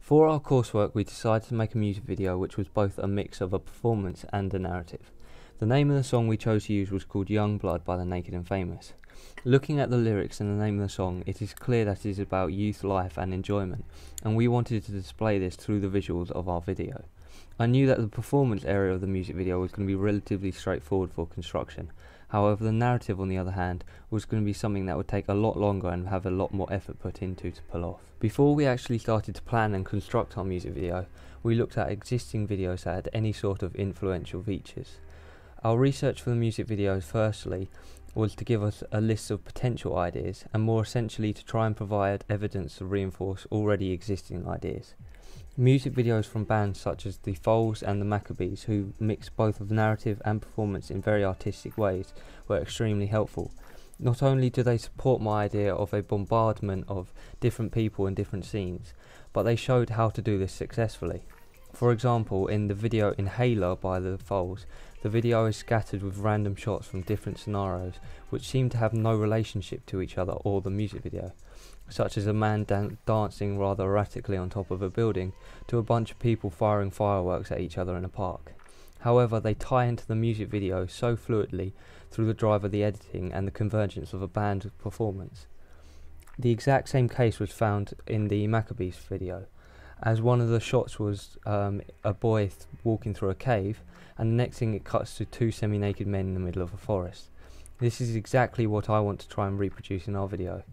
For our coursework, we decided to make a music video which was both a mix of a performance and a narrative. The name of the song we chose to use was called Young Blood by The Naked and Famous. Looking at the lyrics and the name of the song, it is clear that it is about youth, life and enjoyment, and we wanted to display this through the visuals of our video. I knew that the performance area of the music video was going to be relatively straightforward for construction. However, the narrative, on the other hand, was going to be something that would take a lot longer and have a lot more effort put into to pull off. Before we actually started to plan and construct our music video, we looked at existing videos that had any sort of influential features. Our research for the music videos, firstly, was to give us a list of potential ideas, and more essentially to try and provide evidence to reinforce already existing ideas. Music videos from bands such as the Foals and the Maccabees, who mix both of narrative and performance in very artistic ways, were extremely helpful. Not only do they support my idea of a bombardment of different people in different scenes, but they showed how to do this successfully. For example, in the video Inhaler by the Foals, the video is scattered with random shots from different scenarios which seem to have no relationship to each other or the music video, such as a man dancing rather erratically on top of a building to a bunch of people firing fireworks at each other in a park. However, they tie into the music video so fluidly through the drive of the editing and the convergence of a band performance. The exact same case was found in the Maccabees video, as one of the shots was a boy walking through a cave, and the next thing it cuts to two semi-naked men in the middle of a forest. This is exactly what I want to try and reproduce in our video.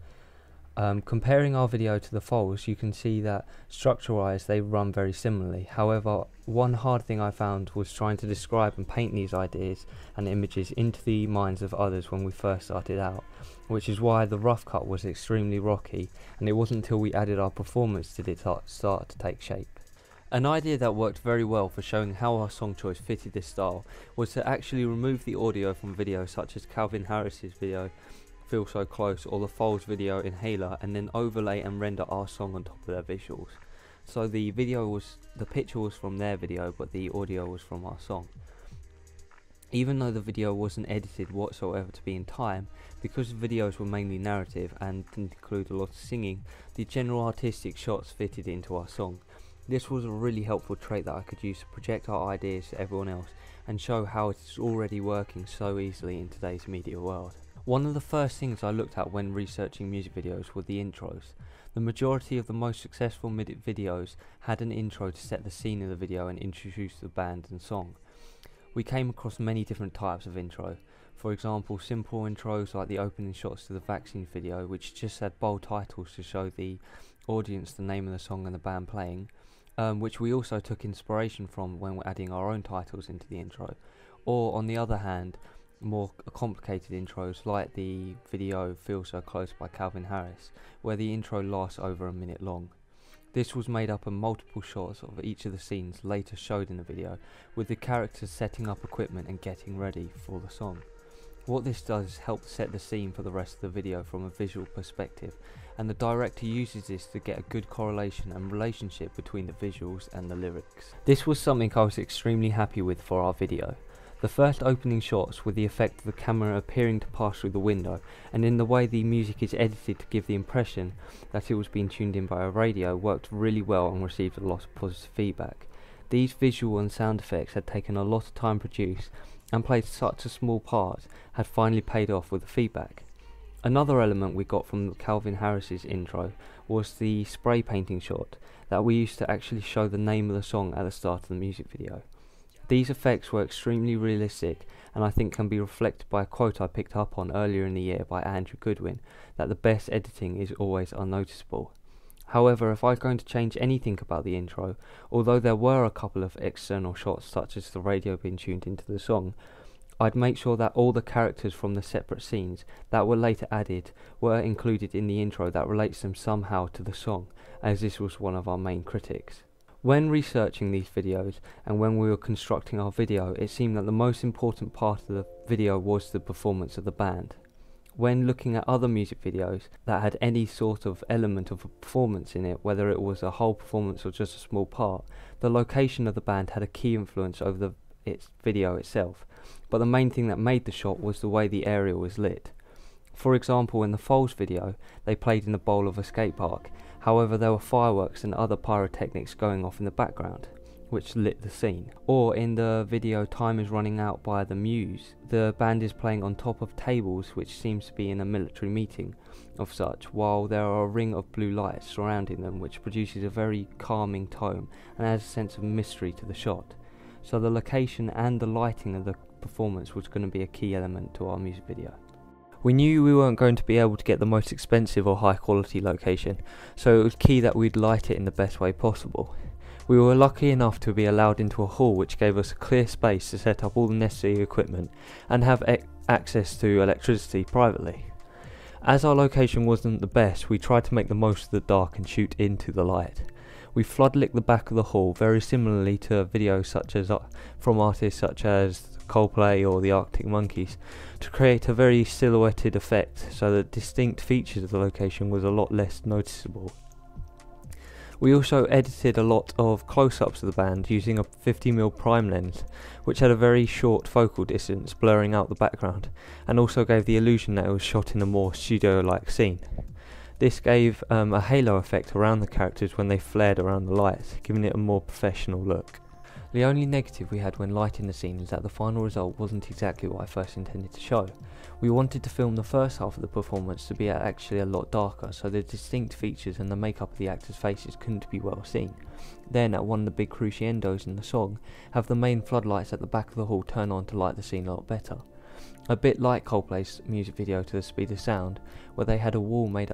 Comparing our video to the Foals, you can see that structure-wise they run very similarly. However, one hard thing I found was trying to describe and paint these ideas and images into the minds of others when we first started out, which is why the rough cut was extremely rocky, and it wasn't until we added our performance did it start to take shape. An idea that worked very well for showing how our song choice fitted this style was to actually remove the audio from videos such as Calvin Harris's video Feel So Close or the Foals video Inhaler, and then overlay and render our song on top of their visuals. So the picture was from their video, but the audio was from our song. Even though the video wasn't edited whatsoever to be in time, because the videos were mainly narrative and didn't include a lot of singing, the general artistic shots fitted into our song. This was a really helpful trait that I could use to project our ideas to everyone else and show how it is already working so easily in today's media world. One of the first things I looked at when researching music videos were the intros. The majority of the most successful videos had an intro to set the scene of the video and introduce the band and song. We came across many different types of intro. For example, simple intros like the opening shots to the Vaccine video, which just had bold titles to show the audience the name of the song and the band playing, which we also took inspiration from when we're adding our own titles into the intro. Or on the other hand, more complicated intros like the video Feel So Close by Calvin Harris, where the intro lasts over a minute long. This was made up of multiple shots of each of the scenes later showed in the video, with the characters setting up equipment and getting ready for the song. What this does is help set the scene for the rest of the video from a visual perspective, and the director uses this to get a good correlation and relationship between the visuals and the lyrics. This was something I was extremely happy with for our video. The first opening shots with the effect of the camera appearing to pass through the window, and in the way the music is edited to give the impression that it was being tuned in by a radio, worked really well and received a lot of positive feedback. These visual and sound effects had taken a lot of time to produce, and played such a small part had finally paid off with the feedback. Another element we got from Calvin Harris's intro was the spray painting shot that we used to actually show the name of the song at the start of the music video. These effects were extremely realistic, and I think can be reflected by a quote I picked up on earlier in the year by Andrew Goodwin, that the best editing is always unnoticeable. However, if I was going to change anything about the intro, although there were a couple of external shots such as the radio being tuned into the song, I'd make sure that all the characters from the separate scenes that were later added were included in the intro that relates them somehow to the song, as this was one of our main critics. When researching these videos and when we were constructing our video, it seemed that the most important part of the video was the performance of the band. When looking at other music videos that had any sort of element of a performance in it, whether it was a whole performance or just a small part, the location of the band had a key influence over its video itself, but the main thing that made the shot was the way the area was lit. For example, in the Foals video, they played in the bowl of a skate park, However, there were fireworks and other pyrotechnics going off in the background, which lit the scene. Or in the video Time Is Running Out by The Muse, the band is playing on top of tables, which seems to be in a military meeting of such, while there are a ring of blue lights surrounding them, which produces a very calming tone and adds a sense of mystery to the shot. So the location and the lighting of the performance was going to be a key element to our music video. We knew we weren't going to be able to get the most expensive or high quality location, so it was key that we'd light it in the best way possible. We were lucky enough to be allowed into a hall which gave us a clear space to set up all the necessary equipment and have access to electricity privately. As our location wasn't the best, we tried to make the most of the dark and shoot into the light. We floodlit the back of the hall very similarly to videos such as from artists such as Coldplay or the Arctic Monkeys, to create a very silhouetted effect so that distinct features of the location was a lot less noticeable. We also edited a lot of close-ups of the band using a 50mm prime lens, which had a very short focal distance, blurring out the background, and also gave the illusion that it was shot in a more studio-like scene. This gave a halo effect around the characters when they flared around the lights, giving it a more professional look. The only negative we had when lighting the scene is that the final result wasn't exactly what I first intended to show. We wanted to film the first half of the performance to be actually a lot darker, so the distinct features and the makeup of the actors' faces couldn't be well seen. Then, at one of the big crescendos in the song, have the main floodlights at the back of the hall turn on to light the scene a lot better. A bit like Coldplay's music video To the Speed of Sound, where they had a wall made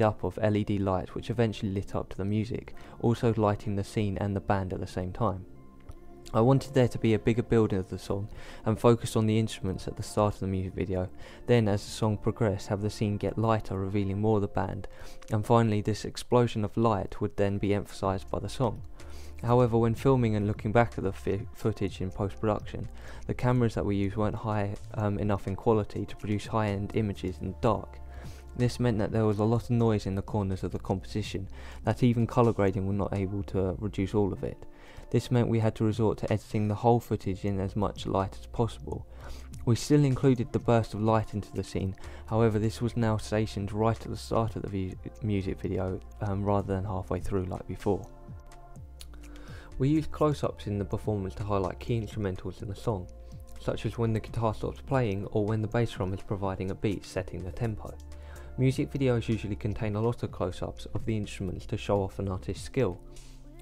up of LED lights which eventually lit up to the music, also lighting the scene and the band at the same time. I wanted there to be a bigger building of the song and focus on the instruments at the start of the music video, then as the song progressed have the scene get lighter, revealing more of the band, and finally this explosion of light would then be emphasised by the song. However, when filming and looking back at the footage in post-production, the cameras that we used weren't high enough in quality to produce high-end images in the dark. This meant that there was a lot of noise in the corners of the composition, that even colour grading was not able to reduce all of it. This meant we had to resort to editing the whole footage in as much light as possible. We still included the burst of light into the scene, however this was now stationed right at the start of the music video rather than halfway through like before. We used close-ups in the performance to highlight key instrumentals in the song, such as when the guitar stops playing or when the bass drum is providing a beat setting the tempo. Music videos usually contain a lot of close-ups of the instruments to show off an artist's skill.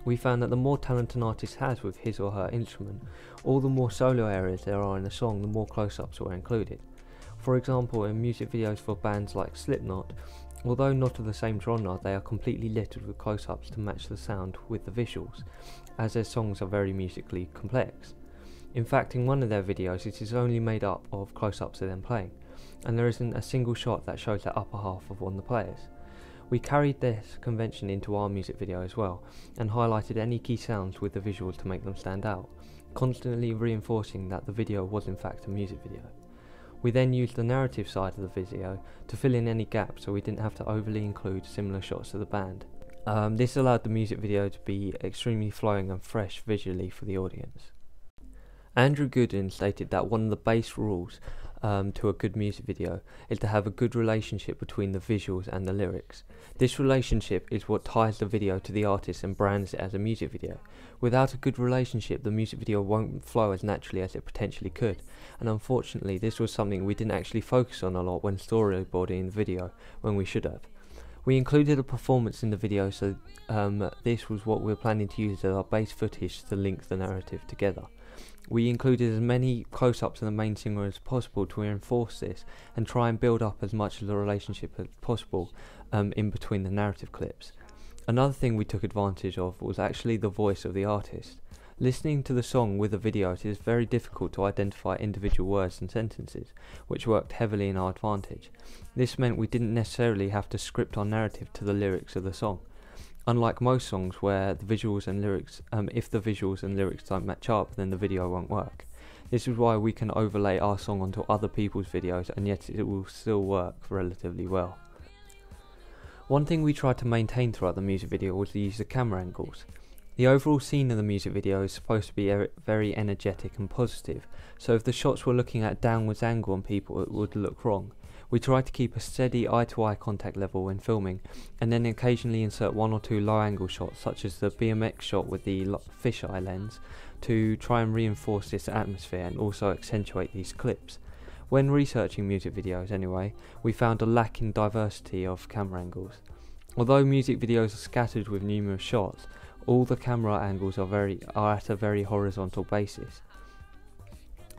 We found that the more talent an artist has with his or her instrument, all the more solo areas there are in the song, the more close-ups were included. For example, in music videos for bands like Slipknot, although not of the same genre, they are completely littered with close-ups to match the sound with the visuals, as their songs are very musically complex. In fact, in one of their videos it is only made up of close-ups of them playing, and there isn't a single shot that shows the upper half of one of the players. We carried this convention into our music video as well, and highlighted any key sounds with the visuals to make them stand out, constantly reinforcing that the video was in fact a music video. We then used the narrative side of the video to fill in any gaps so we didn't have to overly include similar shots of the band. This allowed the music video to be extremely flowing and fresh visually for the audience. Andrew Gooden stated that one of the base rules to a good music video is to have a good relationship between the visuals and the lyrics. This relationship is what ties the video to the artist and brands it as a music video. Without a good relationship, the music video won't flow as naturally as it potentially could, and unfortunately this was something we didn't actually focus on a lot when storyboarding the video, when we should have. We included a performance in the video, so this was what we were planning to use as our base footage to link the narrative together. We included as many close-ups of the main singer as possible to reinforce this and try and build up as much of the relationship as possible in between the narrative clips. Another thing we took advantage of was actually the voice of the artist. Listening to the song with a video, it is very difficult to identify individual words and sentences, which worked heavily in our advantage. This meant we didn't necessarily have to script our narrative to the lyrics of the song. Unlike most songs where the visuals and lyrics, if the visuals and lyrics don't match up, then the video won't work. This is why we can overlay our song onto other people's videos and yet it will still work relatively well. One thing we tried to maintain throughout the music video was the use of camera angles. The overall scene of the music video is supposed to be very energetic and positive, so if the shots were looking at a downwards angle on people it would look wrong. We try to keep a steady eye-to-eye contact level when filming, and then occasionally insert one or two low-angle shots such as the BMX shot with the fisheye lens to try and reinforce this atmosphere and also accentuate these clips. When researching music videos anyway, we found a lack in diversity of camera angles. Although music videos are scattered with numerous shots, all the camera angles are at a very horizontal basis.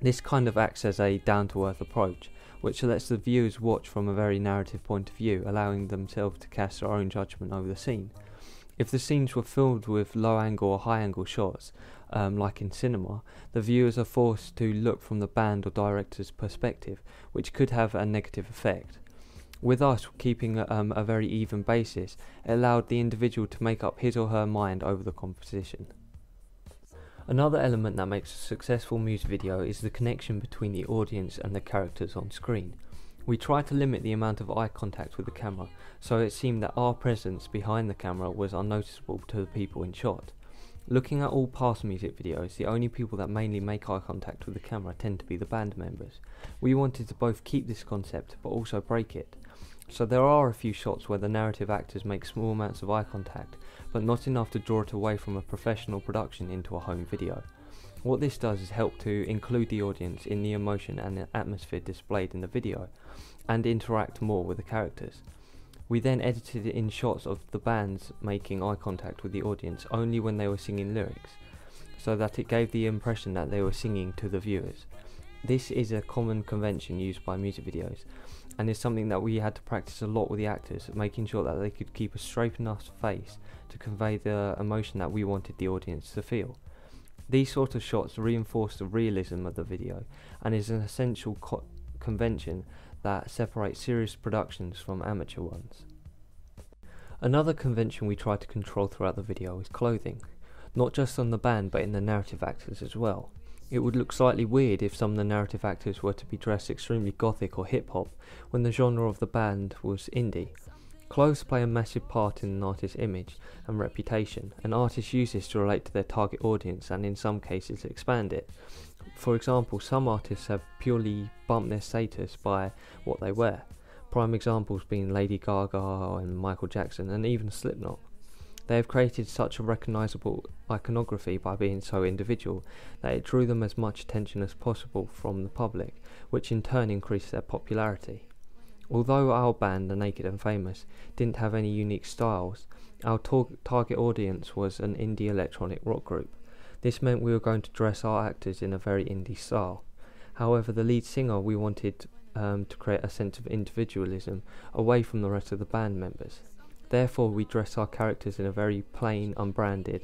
This kind of acts as a down-to-earth approach, which lets the viewers watch from a very narrative point of view, allowing themselves to cast their own judgment over the scene. If the scenes were filled with low-angle or high-angle shots, like in cinema, the viewers are forced to look from the band or director's perspective, which could have a negative effect. With us keeping a very even basis, it allowed the individual to make up his or her mind over the composition. Another element that makes a successful music video is the connection between the audience and the characters on screen. We try to limit the amount of eye contact with the camera, so it seemed that our presence behind the camera was unnoticeable to the people in shot. Looking at all past music videos, the only people that mainly make eye contact with the camera tend to be the band members. We wanted to both keep this concept but also break it. So there are a few shots where the narrative actors make small amounts of eye contact, but not enough to draw it away from a professional production into a home video. What this does is help to include the audience in the emotion and the atmosphere displayed in the video, and interact more with the characters. We then edited in shots of the bands making eye contact with the audience only when they were singing lyrics, so that it gave the impression that they were singing to the viewers. This is a common convention used by music videos, and is something that we had to practice a lot with the actors, making sure that they could keep a straight enough face to convey the emotion that we wanted the audience to feel. These sort of shots reinforce the realism of the video, and is an essential convention that separates serious productions from amateur ones. Another convention we try to control throughout the video is clothing, not just on the band but in the narrative actors as well. It would look slightly weird if some of the narrative actors were to be dressed extremely gothic or hip-hop when the genre of the band was indie. Clothes play a massive part in an artist's image and reputation, and artists use this to relate to their target audience and in some cases expand it. For example, some artists have purely bumped their status by what they wear, prime examples being Lady Gaga and Michael Jackson and even Slipknot. They have created such a recognisable iconography by being so individual that it drew them as much attention as possible from the public, which in turn increased their popularity. Although our band, The Naked and Famous, didn't have any unique styles, our target audience was an indie electronic rock group. This meant we were going to dress our actors in a very indie style. However, the lead singer we wanted to create a sense of individualism away from the rest of the band members. Therefore, we dressed our characters in a very plain, unbranded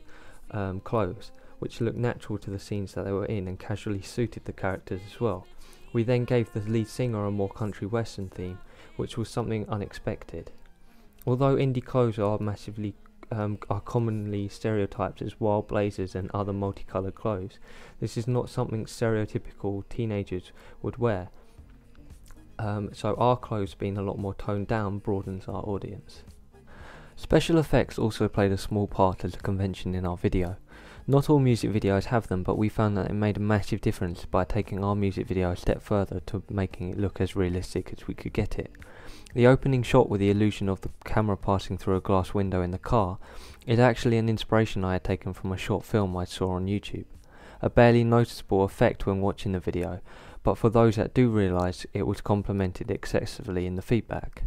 clothes, which looked natural to the scenes that they were in and casually suited the characters as well. We then gave the lead singer a more country western theme, which was something unexpected. Although indie clothes are commonly stereotyped as wild blazers and other multicoloured clothes, this is not something stereotypical teenagers would wear. So our clothes being a lot more toned down broadens our audience. Special effects also played a small part of the convention in our video. Not all music videos have them, but we found that it made a massive difference by taking our music video a step further to making it look as realistic as we could get it. The opening shot with the illusion of the camera passing through a glass window in the car is actually an inspiration I had taken from a short film I saw on YouTube. A barely noticeable effect when watching the video, but for those that do realise, it was complimented excessively in the feedback.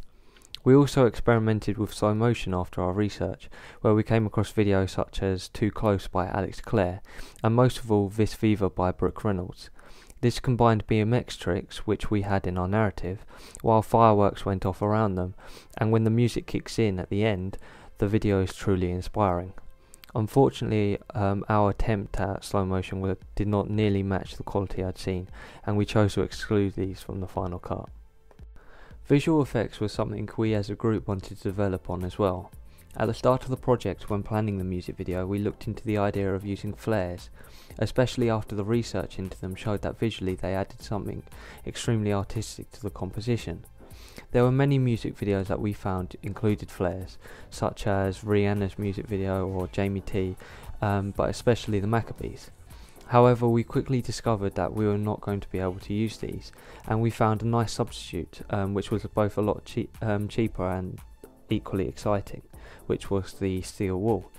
We also experimented with slow motion after our research, where we came across videos such as Too Close by Alex Clare, and most of all Vis Viva by Brooke Reynolds. This combined BMX tricks, which we had in our narrative, while fireworks went off around them, and when the music kicks in at the end, the video is truly inspiring. Unfortunately, our attempt at slow motion did not nearly match the quality I'd seen, and we chose to exclude these from the final cut. Visual effects was something we as a group wanted to develop on as well. At the start of the project, when planning the music video, we looked into the idea of using flares, especially after the research into them showed that visually they added something extremely artistic to the composition. There were many music videos that we found included flares, such as Rihanna's music video or Jamie T, but especially the Maccabees. However, we quickly discovered that we were not going to be able to use these, and we found a nice substitute, which was both a lot cheaper and equally exciting, which was the steel wool.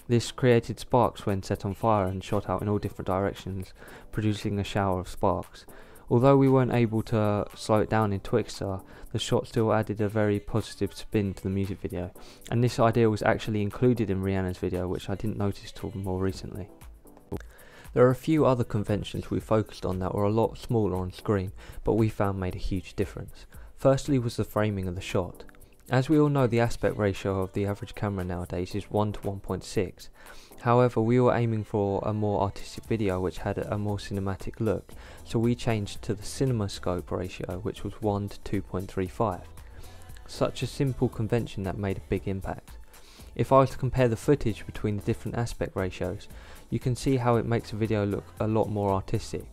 This created sparks when set on fire and shot out in all different directions, producing a shower of sparks. Although we weren't able to slow it down in Twixtor, the shot still added a very positive spin to the music video, and this idea was actually included in Rihanna's video, which I didn't notice till more recently. There are a few other conventions we focused on that were a lot smaller on screen, but we found made a huge difference. Firstly was the framing of the shot. As we all know, the aspect ratio of the average camera nowadays is 1 to 1.6. However, we were aiming for a more artistic video which had a more cinematic look, so we changed to the CinemaScope ratio, which was 1 to 2.35. Such a simple convention that made a big impact. If I was to compare the footage between the different aspect ratios, you can see how it makes a video look a lot more artistic.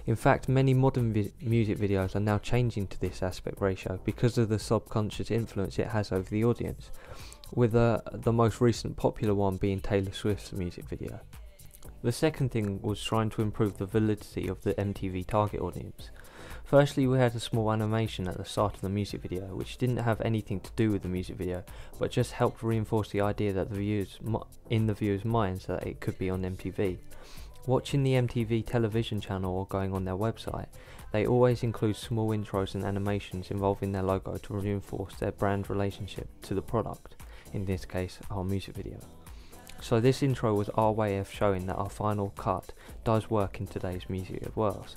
In fact, many modern music videos are now changing to this aspect ratio because of the subconscious influence it has over the audience, with the most recent popular one being Taylor Swift's music video. The second thing was trying to improve the validity of the MTV target audience. Firstly, we had a small animation at the start of the music video, which didn't have anything to do with the music video, but just helped reinforce the idea that in the viewers' minds that it could be on MTV. Watching the MTV television channel or going on their website, they always include small intros and animations involving their logo to reinforce their brand relationship to the product, in this case our music video. So this intro was our way of showing that our final cut does work in today's music world.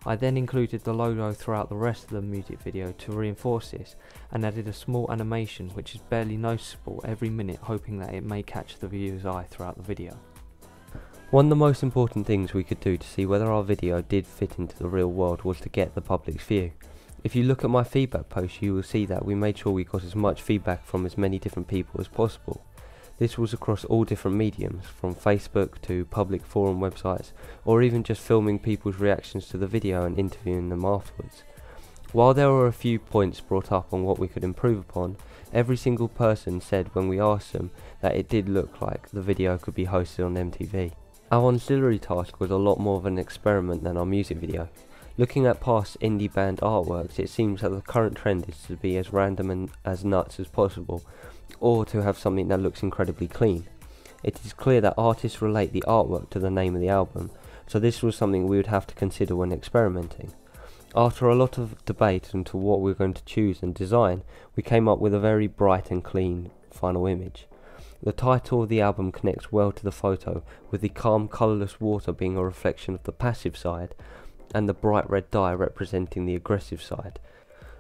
I then included the logo throughout the rest of the music video to reinforce this, and added a small animation which is barely noticeable every minute, hoping that it may catch the viewer's eye throughout the video. One of the most important things we could do to see whether our video did fit into the real world was to get the public's view. If you look at my feedback post, you will see that we made sure we got as much feedback from as many different people as possible. This was across all different mediums, from Facebook to public forum websites, or even just filming people's reactions to the video and interviewing them afterwards. While there were a few points brought up on what we could improve upon, every single person said when we asked them that it did look like the video could be hosted on MTV. Our auxiliary task was a lot more of an experiment than our music video. Looking at past indie band artworks, it seems that the current trend is to be as random and as nuts as possible, or to have something that looks incredibly clean. It is clear that artists relate the artwork to the name of the album, so this was something we would have to consider when experimenting. After a lot of debate into what we were going to choose and design, we came up with a very bright and clean final image. The title of the album connects well to the photo, with the calm, colourless water being a reflection of the passive side, and the bright red dye representing the aggressive side.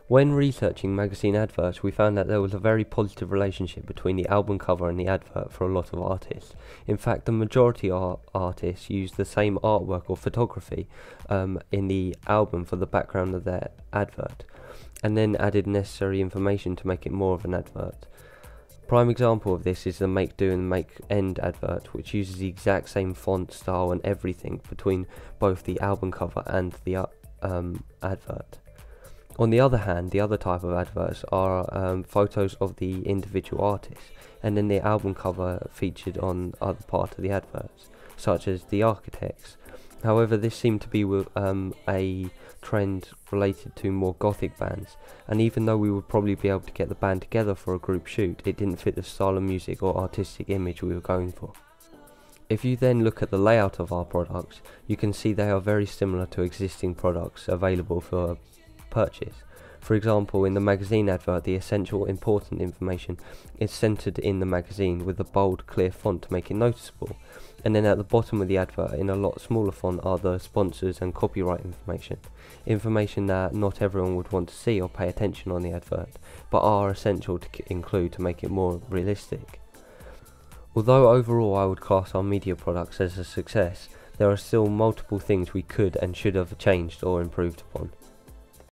When researching magazine adverts, we found that there was a very positive relationship between the album cover and the advert for a lot of artists. In fact, the majority of artists used the same artwork or photography in the album for the background of their advert, and then added necessary information to make it more of an advert. Prime example of this is the Make Do and Make End advert, which uses the exact same font, style and everything between both the album cover and the advert. On the other hand, the other type of adverts are photos of the individual artists, and then the album cover featured on other parts of the adverts, such as The Architects. However, this seemed to be a trend related to more gothic bands, and even though we would probably be able to get the band together for a group shoot, it didn't fit the style of music or artistic image we were going for. If you then look at the layout of our products, you can see they are very similar to existing products available for purchase. For example, in the magazine advert, the essential important information is centered in the magazine with a bold, clear font to make it noticeable, and then at the bottom of the advert in a lot smaller font are the sponsors and copyright information that not everyone would want to see or pay attention on the advert, but are essential to include to make it more realistic. Although overall I would class our media products as a success, there are still multiple things we could and should have changed or improved upon.